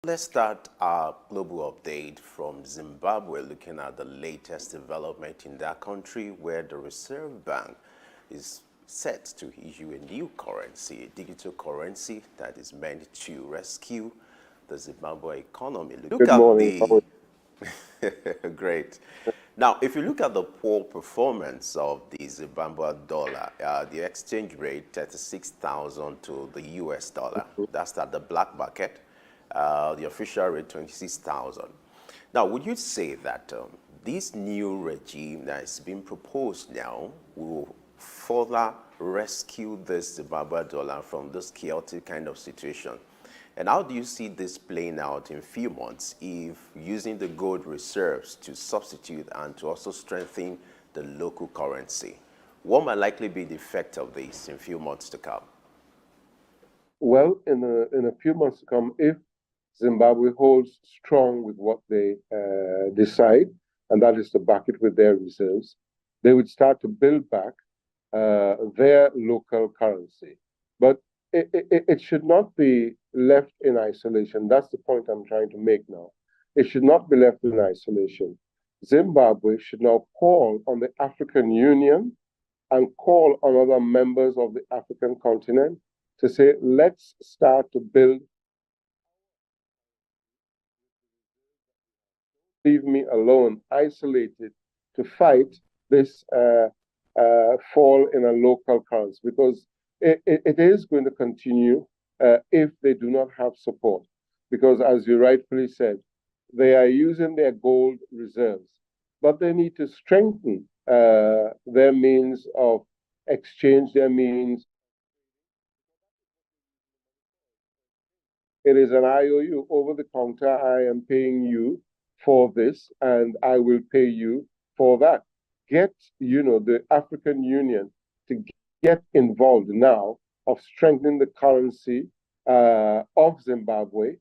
Let's start our global update from Zimbabwe, looking at the latest development in that country where the Reserve Bank is set to issue a new currency, a digital currency that is meant to rescue the Zimbabwe economy. Look Good at morning. How are the great. Now, if you look at the poor performance of the Zimbabwe dollar, the exchange rate 36,000 to the US dollar. you? That's at the black market. The official rate 26,000. Now, would you say that this new regime that is being proposed now will further rescue the Zimbabwe dollar from this chaotic kind of situation? And how do you see this playing out in a few months if using the gold reserves to substitute and to also strengthen the local currency? What might likely be the effect of this in a few months to come? Well, in a few months to come, if Zimbabwe holds strong with what they decide, and that is to back it with their reserves, they would start to build back their local currency. But it should not be left in isolation. That's the point I'm trying to make now. It should not be left in isolation. Zimbabwe should now call on the African Union and call on other members of the African continent to say, let's start to build. Leave me alone, isolated, to fight this fall in a local currency because it is going to continue if they do not have support. Because, as you rightfully said, they are using their gold reserves, but they need to strengthen their means of exchange, their means. It is an IOU over the counter. I am paying you for this, and I will pay you for that. Get, the African Union to get involved now of strengthening the currency of Zimbabwe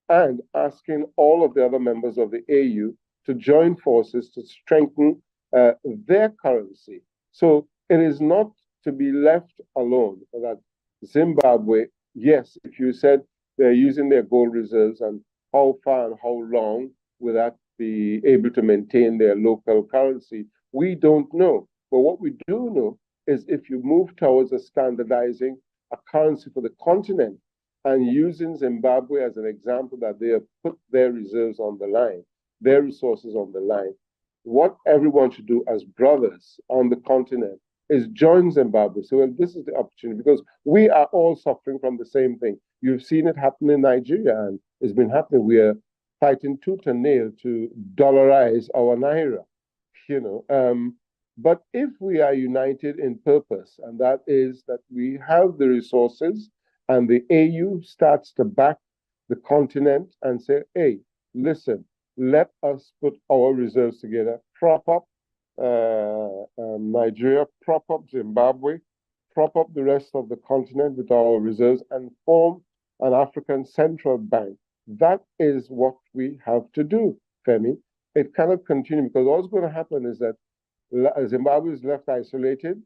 and asking all of the other members of the AU to join forces to strengthen their currency. So it is not to be left alone that Zimbabwe, yes, if you said they're using their gold reserves and how far and how long will that be able to maintain their local currency? We don't know. But what we do know is if you move towards a standardizing a currency for the continent and using Zimbabwe as an example that they have put their reserves on the line, their resources on the line, what everyone should do as brothers on the continent is join Zimbabwe. So, well, this is the opportunity because we are all suffering from the same thing. You've seen it happen in Nigeria, and it's been happening. We are fighting tooth and nail to dollarize our naira, you know. But if we are united in purpose, and that is that we have the resources, and the AU starts to back the continent and say, hey, listen, let us put our reserves together, prop up Nigeria, prop up Zimbabwe, prop up the rest of the continent with our reserves, and form an African central bank. That is what we have to do, Femi. It cannot continue because what's going to happen is that Zimbabwe is left isolated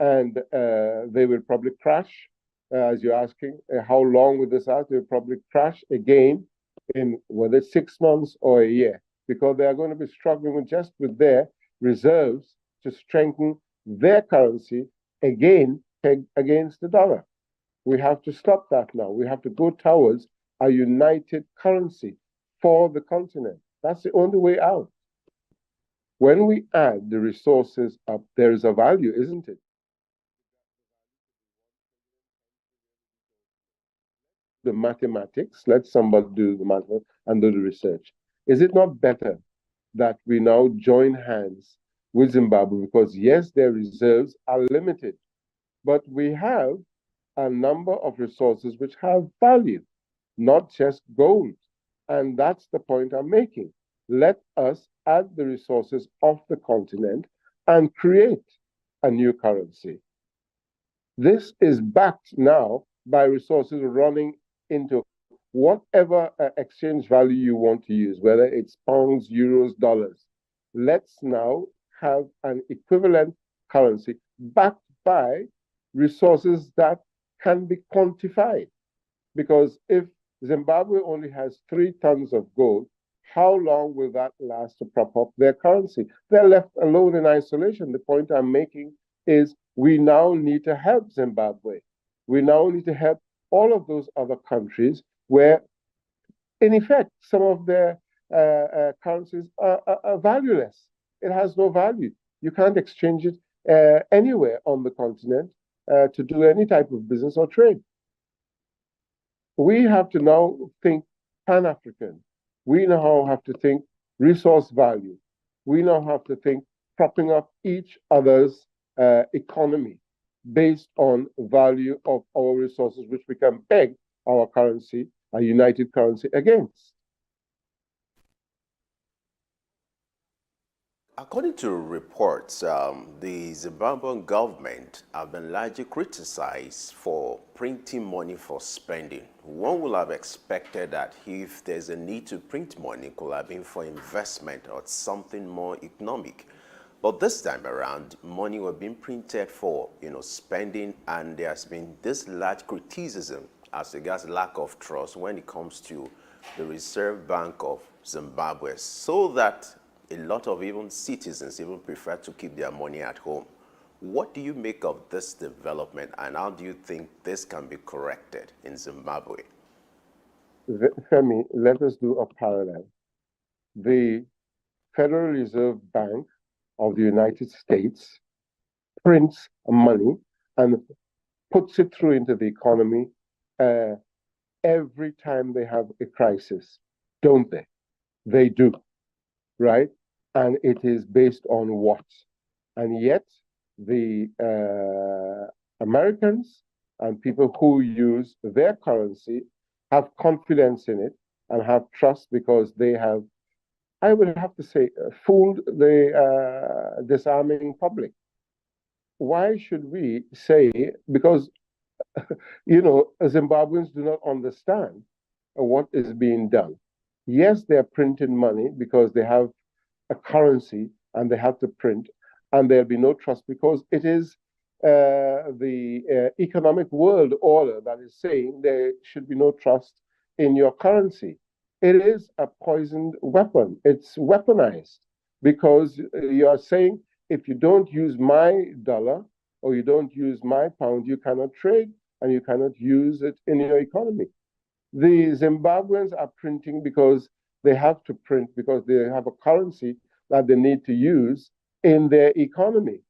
and they will probably crash. As you're asking, how long will this last? They'll probably crash again in whether 6 months or a year because they are going to be struggling with just with their reserves to strengthen their currency again against the dollar. We have to stop that now. We have to go towards a united currency for the continent. That's the only way out. When we add the resources up, there is a value, isn't it? The mathematics, let somebody do the mathematics and do the research. Is it not better that we now join hands with Zimbabwe? Because yes, their reserves are limited, but we have a number of resources which have value, not just gold. And that's the point I'm making. Let us add the resources of the continent and create a new currency. This is backed now by resources running into whatever exchange value you want to use, whether it's pounds, euros, dollars. Let's now have an equivalent currency backed by resources that can be quantified. Because if Zimbabwe only has 3 tons of gold. How long will that last to prop up their currency? They're left alone in isolation. The point I'm making is we now need to help Zimbabwe. We now need to help all of those other countries where, in effect, some of their currencies are valueless. It has no value. You can't exchange it anywhere on the continent to do any type of business or trade. We have to now think Pan-African. We now have to think resource value. We now have to think propping up each other's economy based on value of our resources, which we can peg our currency, a united currency, against. According to reports, the Zimbabwean government have been largely criticized for printing money for spending. One would have expected that if there's a need to print money, it could have been for investment or something more economic. But this time around, money was being printed for, spending, and there has been this large criticism as regards lack of trust when it comes to the Reserve Bank of Zimbabwe, so that a lot of even citizens even prefer to keep their money at home. What do you make of this development, and how do you think this can be corrected in Zimbabwe? Femi, let us do a parallel. The Federal Reserve Bank of the United States prints money and puts it through into the economy every time they have a crisis, don't they? They do, right? And it is based on what? And yet, the Americans and people who use their currency have confidence in it and have trust because they have, I would have to say, fooled the disarming public. Why should we say, because, Zimbabweans do not understand what is being done. Yes, they're printing money because they have a currency and they have to print, and there'll be no trust because it is the economic world order that is saying there should be no trust in your currency. It is a poisoned weapon. It's weaponized because you are saying if you don't use my dollar or you don't use my pound, you cannot trade and you cannot use it in your economy. The Zimbabweans are printing because they have to print because they have a currency that they need to use in their economy.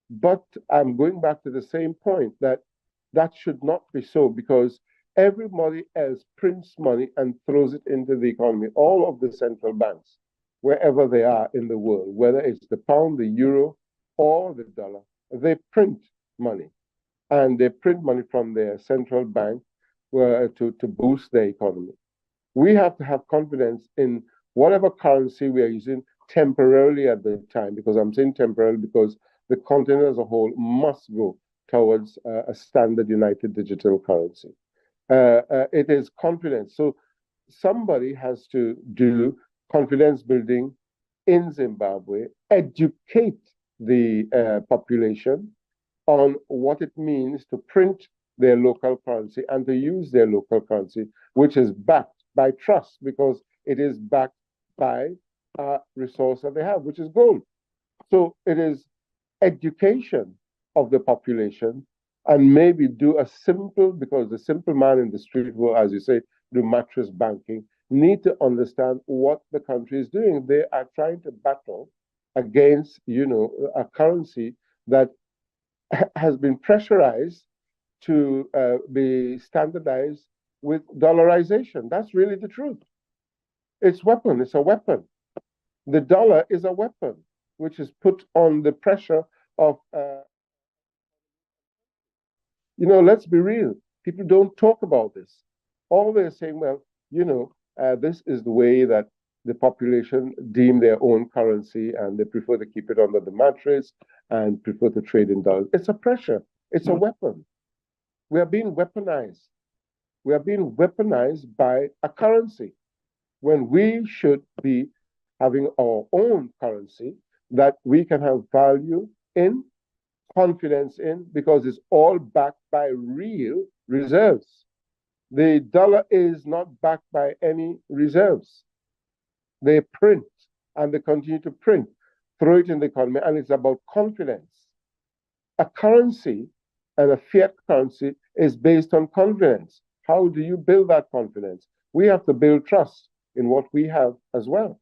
But I'm going back to the same point that that should not be so because everybody else prints money and throws it into the economy. All of the central banks, wherever they are in the world, whether it's the pound, the euro, or the dollar, they print money. And they print money from their central bank to boost their economy. We have to have confidence in whatever currency we are using temporarily at the time, because I'm saying temporarily because the continent as a whole must go towards a standard united digital currency. It is confidence. So somebody has to do confidence building in Zimbabwe, educate the population on what it means to print their local currency and to use their local currency, which is backed by trust because it is backed by a resource that they have, which is gold. So it is education of the population and maybe do a simple, because the simple man in the street will, as you say, do mattress banking, need to understand what the country is doing. They are trying to battle against, a currency that has been pressurized to be standardized with dollarization. That's really the truth. It's a weapon. The dollar is a weapon, which is put on the pressure of, let's be real. People don't talk about this. All they're saying, well, this is the way that the population deem their own currency and they prefer to keep it under the mattress and prefer to trade in dollars. It's a pressure. It's a weapon. We are being weaponized. We are being weaponized by a currency when we should be having our own currency that we can have value in, confidence in, because it's all backed by real reserves. The dollar is not backed by any reserves. They print and they continue to print, throw it in the economy, and it's about confidence. A currency and a fiat currency is based on confidence. How do you build that confidence? We have to build trust in what we have as well.